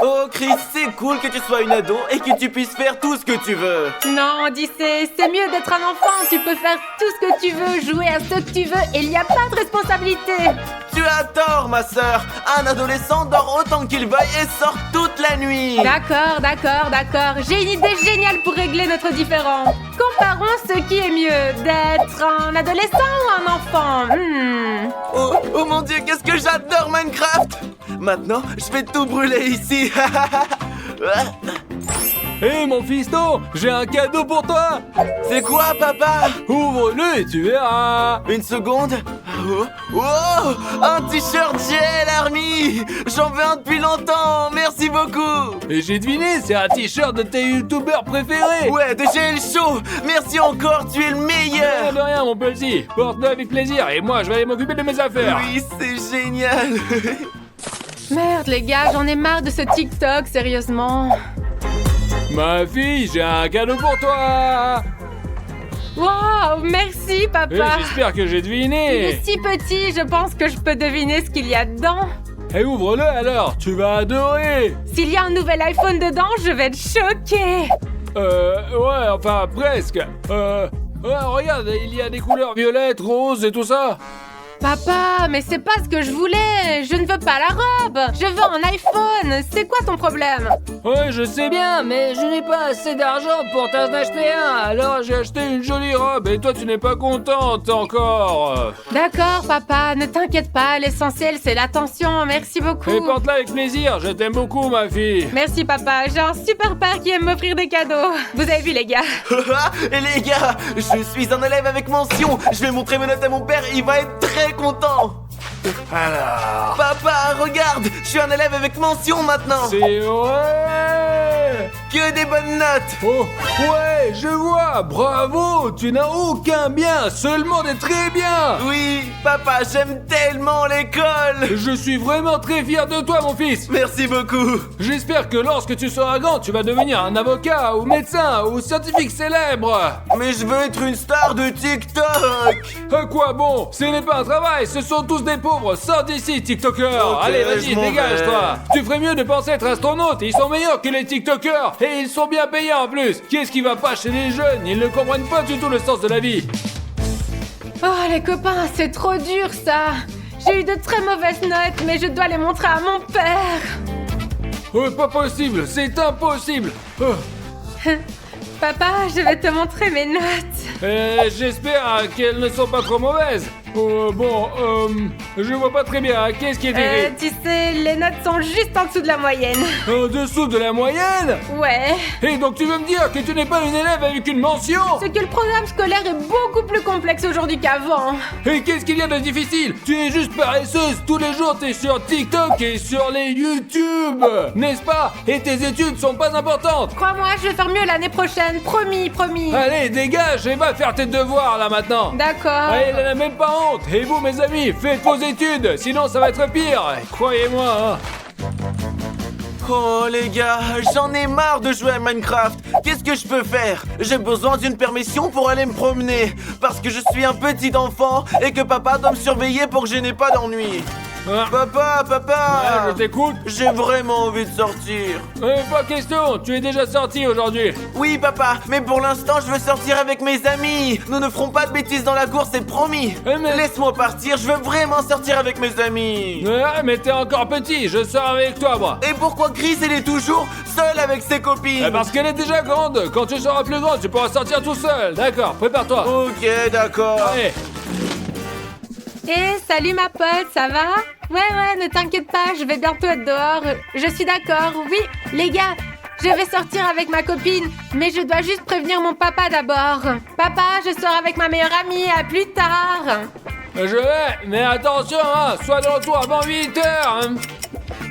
Oh Chris, c'est cool que tu sois une ado et que tu puisses faire tout ce que tu veux. Non, Odyssée, c'est mieux d'être un enfant. Tu peux faire tout ce que tu veux, jouer à ce que tu veux et il n'y a pas de responsabilité. Tu as tort, ma sœur. Un adolescent dort autant qu'il veuille et sort toute la nuit. D'accord. J'ai une idée géniale pour régler notre différend. Comparons ce qui est mieux, d'être un adolescent ou un enfant. Oh mon dieu, qu'est-ce que j'adore Minecraft. Maintenant, je vais tout brûler ici. Hé mon fiston, j'ai un cadeau pour toi. C'est quoi, papa? Ouvre-le et tu verras. Une seconde. Oh, un t-shirt GL Army. J'en veux un depuis longtemps, merci beaucoup. Et j'ai deviné, c'est un t-shirt de tes youtubeurs préférés. Ouais, de GL Show. Merci encore, tu es le meilleur. De rien mon petit, porte-le avec plaisir et moi je vais aller m'occuper de mes affaires. Oui, c'est génial. Merde les gars, j'en ai marre de ce TikTok, sérieusement. Ma fille, j'ai un cadeau pour toi. Wow, merci Et papa. j'espère que j'ai Il deviné. est si petit, je pense que je peux deviner ce qu'il y a dedans. Et ouvre-le alors, tu vas adorer. S'il y a un nouvel iPhone dedans, je vais être choquée. Ouais, enfin presque. Ouais, regarde, il y a des couleurs violettes, roses et tout ça. Papa, mais c'est pas ce que je voulais. Je ne veux pas la robe. Je veux un iPhone. C'est quoi ton problème? Ouais, je sais bien, mais je n'ai pas assez d'argent pour t'en acheter un. Alors j'ai acheté une jolie robe et toi tu n'es pas contente encore. D'accord, papa, ne t'inquiète pas. L'essentiel, c'est l'attention. Merci beaucoup. Et porte-la avec plaisir, je t'aime beaucoup ma fille. Merci, papa. J'ai un super père qui aime m'offrir des cadeaux. Vous avez vu, les gars? Et les gars, je suis un élève avec mention. Je vais montrer mes notes à mon père, il va être très content. Alors... Papa, regarde, je suis un élève avec mention maintenant. C'est ouais. Que des bonnes notes. Oh, ouais, je vois, bravo, tu n'as aucun bien, seulement des très bien. Oui, papa, j'aime tellement l'école. Je suis vraiment très fier de toi mon fils. Merci beaucoup. J'espère que lorsque tu seras grand, tu vas devenir un avocat ou médecin ou scientifique célèbre. Mais je veux être une star de TikTok. À quoi bon? Ce n'est pas un travail, ce sont tous des pauvres. Sors d'ici, TikToker. Ok, Allez, je vas-y, m'en dégage-toi. Tu ferais mieux de penser être astronaute. Ils sont meilleurs que les TikTokers. Et ils sont bien payés en plus. Qu'est-ce qui va pas chez les jeunes? Ils ne comprennent pas du tout le sens de la vie. Oh, les copains, c'est trop dur, ça. J'ai eu de très mauvaises notes, mais je dois les montrer à mon père. Oh, pas possible, c'est impossible. Oh. Papa, je vais te montrer mes notes. J'espère qu'elles ne sont pas trop mauvaises. Je vois pas très bien. Qu'est-ce qui est écrit? Tu sais, les notes sont juste en dessous de la moyenne. En dessous de la moyenne? Ouais. Et donc tu veux me dire que tu n'es pas une élève avec une mention? C'est que le programme scolaire est beaucoup plus complexe aujourd'hui qu'avant. Et qu'est-ce qu'il y a de difficile? Tu es juste paresseuse. Tous les jours t'es sur TikTok et sur les YouTube, n'est-ce pas? Et tes études sont pas importantes. Crois-moi, je vais faire mieux l'année prochaine. Promis. Allez, dégage et va faire tes devoirs là maintenant. D'accord. Allez, elle n'a même pas honte. Et vous, mes amis, faites vos études, sinon ça va être pire. Croyez-moi, hein. Oh les gars, j'en ai marre de jouer à Minecraft. Qu'est-ce que je peux faire? J'ai besoin d'une permission pour aller me promener. Parce que je suis un petit enfant et que papa doit me surveiller pour que je n'ai pas d'ennui. Papa. Ouais, je t'écoute. J'ai vraiment envie de sortir. Pas question, tu es déjà sorti aujourd'hui. Oui papa, mais pour l'instant je veux sortir avec mes amis. Nous ne ferons pas de bêtises dans la cour, c'est promis. Mais- Laisse-moi partir, je veux vraiment sortir avec mes amis. Ouais, mais t'es encore petit, je sors avec toi, moi. Et pourquoi Chris elle est toujours seule avec ses copines? Parce qu'elle est déjà grande. Quand tu seras plus grand, tu pourras sortir tout seul. D'accord, prépare-toi. Ok, d'accord. Allez. Salut ma pote, ça va? Ouais, ne t'inquiète pas, je vais bientôt être dehors. Je suis d'accord, oui. Les gars, je vais sortir avec ma copine, mais je dois juste prévenir mon papa d'abord. Papa, je sors avec ma meilleure amie, à plus tard. Je vais, mais attention, hein, sois de retour avant 8h. Hein.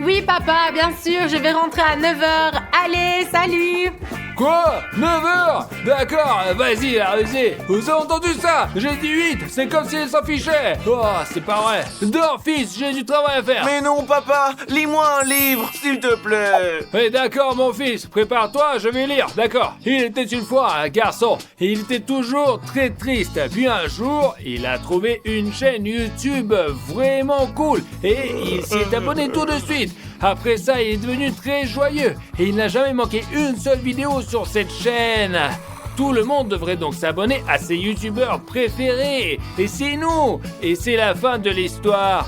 Oui papa, bien sûr, je vais rentrer à 9h. Allez, salut. Quoi? 9h? D'accord, vas-y, vas-y. Vous avez entendu ça? J'ai dit 8, c'est comme si elle s'en fichait. Oh, c'est pas vrai. Dors, fils, j'ai du travail à faire. Mais non papa, lis-moi un livre, s'il te plaît. Eh d'accord, mon fils, prépare-toi, je vais lire, d'accord. Il était une fois un garçon, et il était toujours très triste. Puis un jour, il a trouvé une chaîne YouTube vraiment cool, et il s'y est abonné tout de suite. Après ça, il est devenu très joyeux et il n'a jamais manqué une seule vidéo sur cette chaîne. Tout le monde devrait donc s'abonner à ses youtubeurs préférés. Et c'est nous. Et c'est la fin de l'histoire.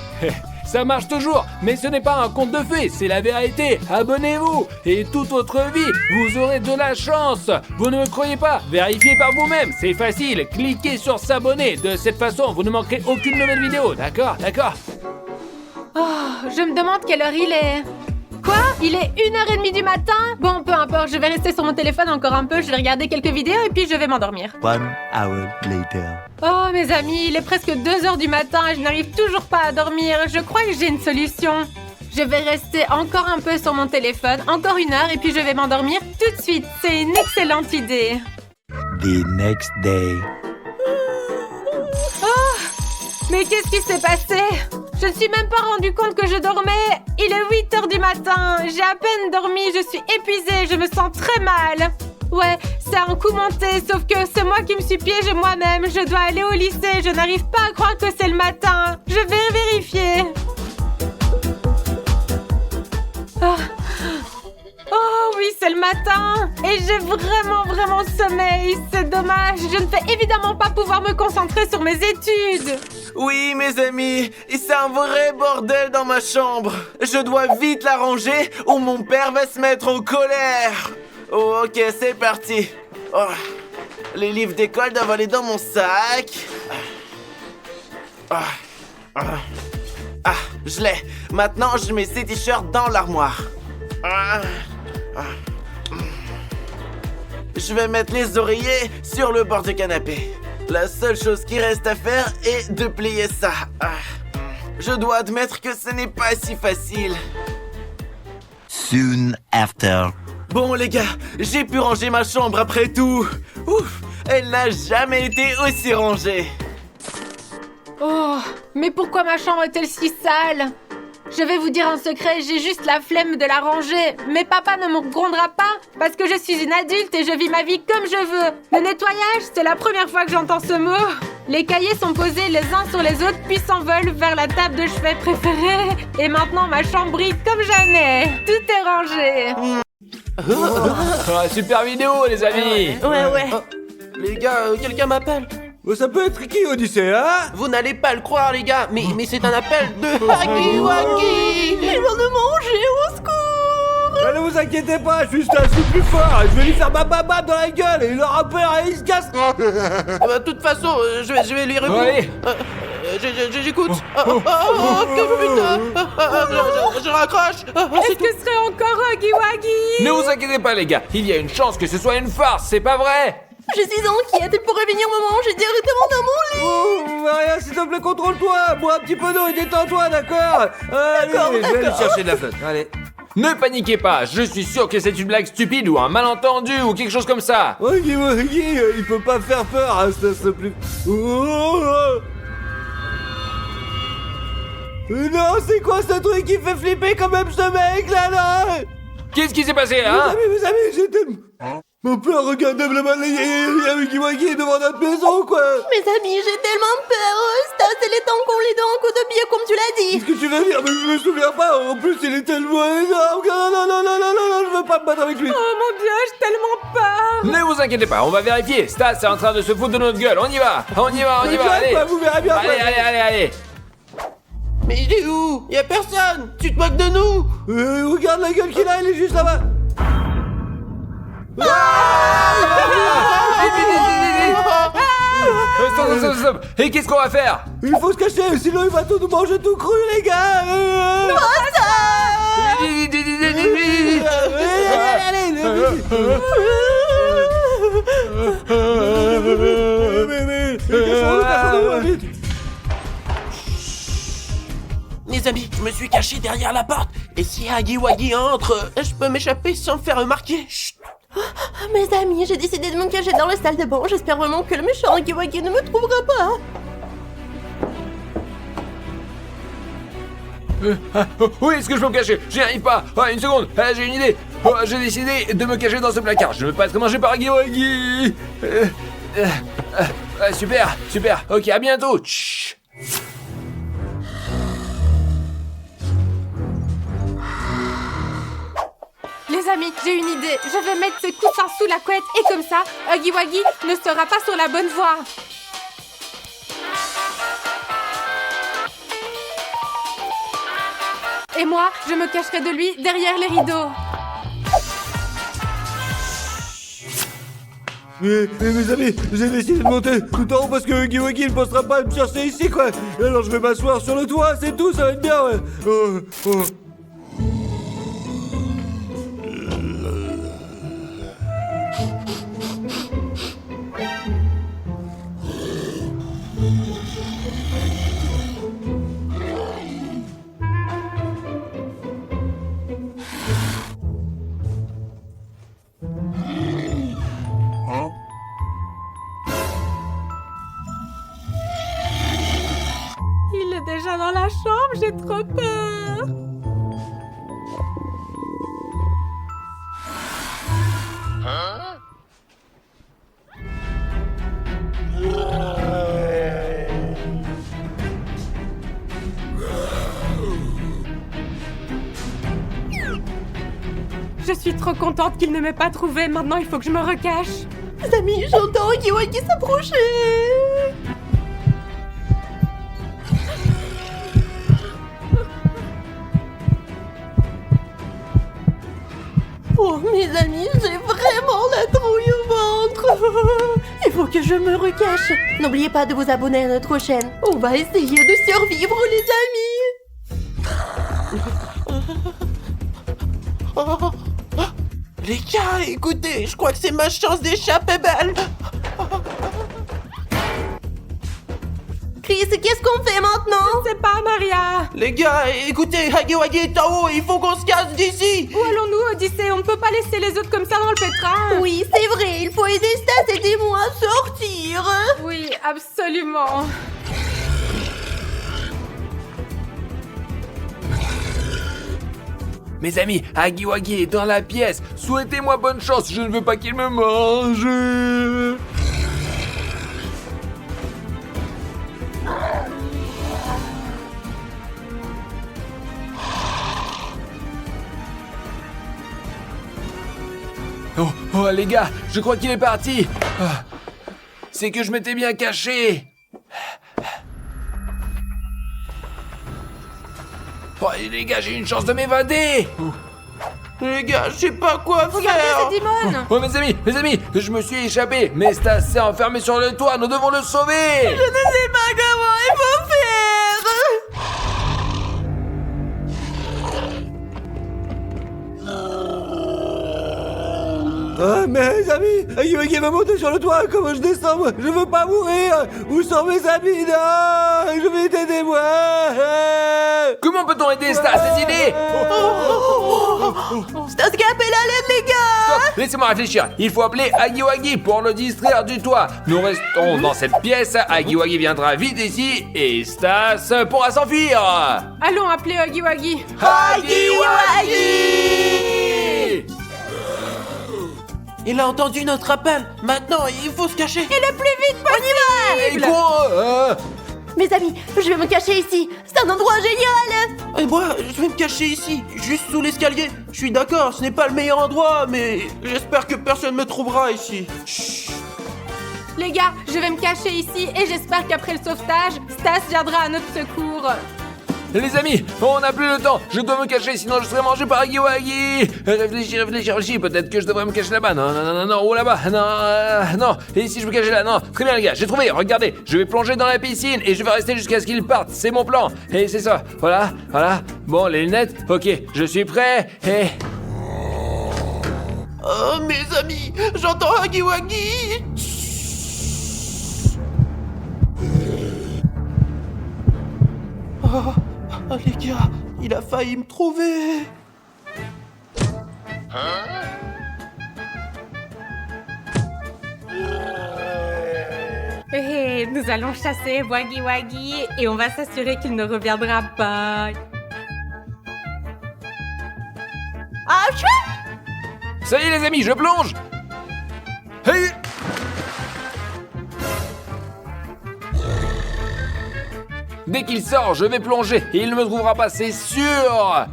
Ça marche toujours, mais ce n'est pas un conte de fées, c'est la vérité. Abonnez-vous et toute votre vie, vous aurez de la chance. Vous ne me croyez pas? Vérifiez par vous-même, c'est facile. Cliquez sur s'abonner. De cette façon, vous ne manquerez aucune nouvelle vidéo. D'accord? Oh, je me demande quelle heure il est. Quoi? Il est 1h30 du matin? Bon, peu importe, je vais rester sur mon téléphone encore un peu, je vais regarder quelques vidéos et puis je vais m'endormir. 1 hour later. Oh, mes amis, il est presque 2h du matin et je n'arrive toujours pas à dormir. Je crois que j'ai une solution. Je vais rester encore un peu sur mon téléphone, encore 1 heure et puis je vais m'endormir tout de suite. C'est une excellente idée. The next day. Mais qu'est-ce qui s'est passé? Je ne suis même pas rendu compte que je dormais. Il est 8h du matin. J'ai à peine dormi, je suis épuisée, je me sens très mal. Ouais, c'est un coup monté, sauf que c'est moi qui me suis piégée moi-même. Je dois aller au lycée, je n'arrive pas à croire que c'est le matin. Je vais vérifier. Oh oui, c'est le matin. Et j'ai vraiment sommeil. C'est dommage, je ne vais évidemment pas pouvoir me concentrer sur mes études. Oui, mes amis, c'est un vrai bordel dans ma chambre. Je dois vite la ranger ou mon père va se mettre en colère. Oh, ok, c'est parti. Oh, les livres d'école doivent aller dans mon sac. Je l'ai. Maintenant, je mets ces t-shirts dans l'armoire. Je vais mettre les oreillers sur le bord du canapé. La seule chose qui reste à faire est de plier ça. Je dois admettre que ce n'est pas si facile. Soon after. Bon les gars, j'ai pu ranger ma chambre après tout. Ouf, elle n'a jamais été aussi rangée. Oh, mais pourquoi ma chambre est-elle si sale? Je vais vous dire un secret, j'ai juste la flemme de la ranger. Mais papa ne me grondera pas parce que je suis une adulte et je vis ma vie comme je veux. Le nettoyage, c'est la première fois que j'entends ce mot. Les cahiers sont posés les uns sur les autres puis s'envolent vers la table de chevet préférée. Et maintenant ma chambre brille comme jamais. Tout est rangé. Super vidéo, les amis. Ouais. Les gars, quelqu'un m'appelle. Ça peut être qui, Odyssée, hein? Vous n'allez pas le croire les gars, mais c'est un appel de Huggy Wuggy. Il vient de manger, au secours. Ne vous inquiétez pas, je suis plus fort. Je vais lui faire bababa dans la gueule et il aura peur et il se casse. De toute façon, je vais lui répondre. Oui. J'écoute. Que putain. Je raccroche. Est-ce que ce serait encore Huggy Wuggy? Ne vous inquiétez pas, les gars. Il y a une chance que ce soit une farce, c'est pas vrai? Je suis inquiète, elle pourrait venir me manger directement dans mon lit. Oh, Maria, s'il te plaît, contrôle-toi. Bois un petit peu d'eau et détends-toi, d'accord? Allez, je vais aller chercher de la flotte. Allez. Ne paniquez pas, je suis sûr que c'est une blague stupide ou un malentendu ou quelque chose comme ça. Huggy Wuggy, il peut pas faire peur, hein, ça plus. Non, c'est quoi ce truc qui fait flipper quand même ce mec là? Qu'est-ce qui s'est passé, hein? Mes amis, j'ai tellement... Mon père, regardez le mal, il y a Huggy Wuggy devant notre maison, quoi. Mes amis, j'ai tellement peur. Stas, elle est encore les dents, un coup de pied, comme tu l'as dit. Qu'est-ce que tu veux dire? Mais je me souviens pas. En plus, il est tellement énorme. Non, je veux pas me battre avec lui. Oh mon Dieu, j'ai tellement peur. Ne vous inquiétez pas, on va vérifier. Stas est en train de se foutre de notre gueule, on y va, allez. Vous verrez bien. Allez. Mais il est où? Y'a personne. Tu te moques de nous? Regarde la gueule qu'il a, il est juste là-bas. Stop. Et qu'est-ce qu'on va faire? Il faut se cacher, sinon il va tout nous manger tout cru, les gars. Les amis, je me suis caché derrière la porte. Et si Huggy Wuggy entre, je peux m'échapper sans me faire remarquer. Chut. Mes amis, j'ai décidé de me cacher dans la salle de bain. J'espère vraiment que le méchant Huggy Wuggy ne me trouvera pas. Oui, est-ce que je peux me cacher? J'y arrive pas. Une seconde, j'ai une idée. J'ai décidé de me cacher dans ce placard. Je ne veux pas être mangé par Huggy Wuggy. Super. Ok, à bientôt. Chut. Les amis, j'ai une idée. Je vais mettre ce coussin sous la couette et comme ça, Huggy Wuggy ne sera pas sur la bonne voie. Et moi, je me cacherai de lui derrière les rideaux. Mais mes amis, j'ai décidé de monter tout en haut parce que Huggy Wuggy ne pensera pas à me chercher ici, quoi. Alors je vais m'asseoir sur le toit, c'est tout, ça va être bien, ouais. Il est déjà dans la chambre, j'ai trop peur. Je suis trop contente qu'il ne m'ait pas trouvée. Maintenant, il faut que je me recache. Les amis, j'entends Huggy Wuggy s'approcher. Oh, mes amis, j'ai vraiment la trouille au ventre. Il faut que je me recache. N'oubliez pas de vous abonner à notre chaîne. On va essayer de survivre, les amis. Les gars, écoutez, je crois que c'est ma chance d'échapper belle. Chris, qu'est-ce qu'on fait maintenant? C'est pas Maria. Les gars, écoutez, Huggy Wuggy est en haut, il faut qu'on se casse d'ici. Où allons-nous, Odyssée? On ne peut pas laisser les autres comme ça dans le pétrin. Oui, c'est vrai, il faut aider Stas, aidez-moi à sortir. Oui, absolument. Mes amis, Huggy Wuggy est dans la pièce. Souhaitez-moi bonne chance, je ne veux pas qu'il me mange. Oh les gars, je crois qu'il est parti. Ah, c'est que je m'étais bien caché. Oh les gars, j'ai une chance de m'évader. Les gars, je sais pas quoi Regardez, faire. c'est Dimon. Oh mes amis, je me suis échappé. Mais Stas s'est enfermé sur le toit, nous devons le sauver. Je ne sais pas comment il faut faire. Ah, mes amis, Huggy Wuggy va monter sur le toit, comment je descends, moi? Je veux pas mourir. Où sont mes amis? Non, je vais t'aider, moi. Comment peut-on aider Stas? Des idées? Stas qui appelle à l'aide, les gars. Stop, laissez-moi réfléchir. Il faut appeler Huggy Wuggy pour le distraire du toit. Nous restons dans cette pièce. Huggy Wuggy viendra vite ici et Stas pourra s'enfuir. Allons appeler Huggy Wuggy. Huggy Wuggy! Il a entendu notre appel. Maintenant, il faut se cacher. Et le plus vite possible. Et quoi? Mes amis, je vais me cacher ici. C'est un endroit génial. Et moi, je vais me cacher ici, juste sous l'escalier. Je suis d'accord, ce n'est pas le meilleur endroit, mais j'espère que personne me trouvera ici. Chut. Les gars, je vais me cacher ici et j'espère qu'après le sauvetage, Stas viendra à notre secours. Les amis, on n'a plus le temps. Je dois me cacher, sinon je serai mangé par Huggy Wuggy. Réfléchis. Peut-être que je devrais me cacher là-bas. Non. Ou là-bas. Non. Et si je me cachais là? Non. Très bien, les gars. J'ai trouvé. Regardez. Je vais plonger dans la piscine et je vais rester jusqu'à ce qu'il parte. C'est mon plan. Et c'est ça. Voilà. Bon, les lunettes. Ok. Je suis prêt. Et... Oh, mes amis, j'entends Huggy Wuggy. Oh, les gars, il a failli me trouver. Nous allons chasser Huggy Wuggy et on va s'assurer qu'il ne reviendra pas. Ah, chouette. Ça y est, les amis, je plonge. Hey. Dès qu'il sort, je vais plonger et il ne me trouvera pas, c'est sûr.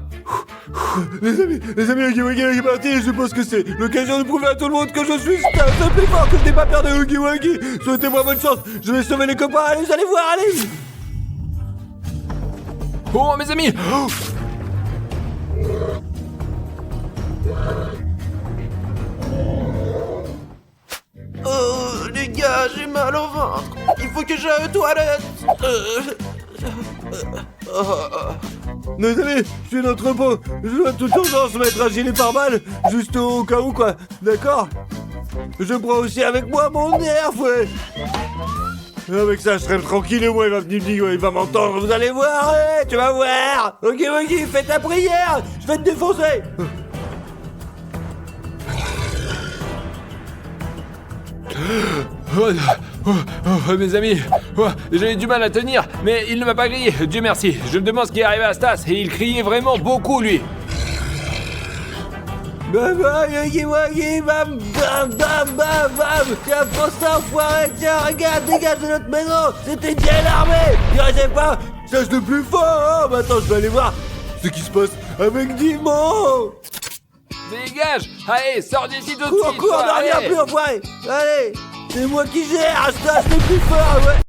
Les amis, Huggy Wuggy est parti et je pense que c'est l'occasion de prouver à tout le monde que je suis star. C'est plus fort que je n'ai pas peur de Huggy Wuggy. Souhaitez-moi bonne chance, je vais sauver les copains, allez, vous allez voir, allez. Oh, mes amis! Oh, les gars, j'ai mal au ventre. Il faut que j'aille aux toilettes. Les amis, je suis d'entrepôt. Je dois toute urgence mettre un gilet pare-balles, juste au cas où, quoi. D'accord? Je prends aussi avec moi mon nerf, ouais. Avec ça, je serai tranquille et moi, il va venir me dire, il va m'entendre, vous allez voir, ouais, tu vas voir. Ok, fais ta prière, je vais te défoncer. Mes amis, j'ai du mal à tenir, mais il ne m'a pas grillé, Dieu merci. Je me demande ce qui est arrivé à Stas, et il criait vraiment beaucoup, lui. Bam, Huggy Wuggy, bam, bam, bam, bam, bam. Tiens, prends ça, enfoiré, tiens, regarde, dégage de notre maison. C'était bien armé, je pas, cherche de plus fort, hein. Maintenant, je vais aller voir ce qui se passe avec Dimon. Dégage! Allez, sors d'ici tout de Cours, suite! cours, toi, ne reviens allez. plus, enfoiré. Allez, c'est moi qui gère, je tâche le plus fort, ouais.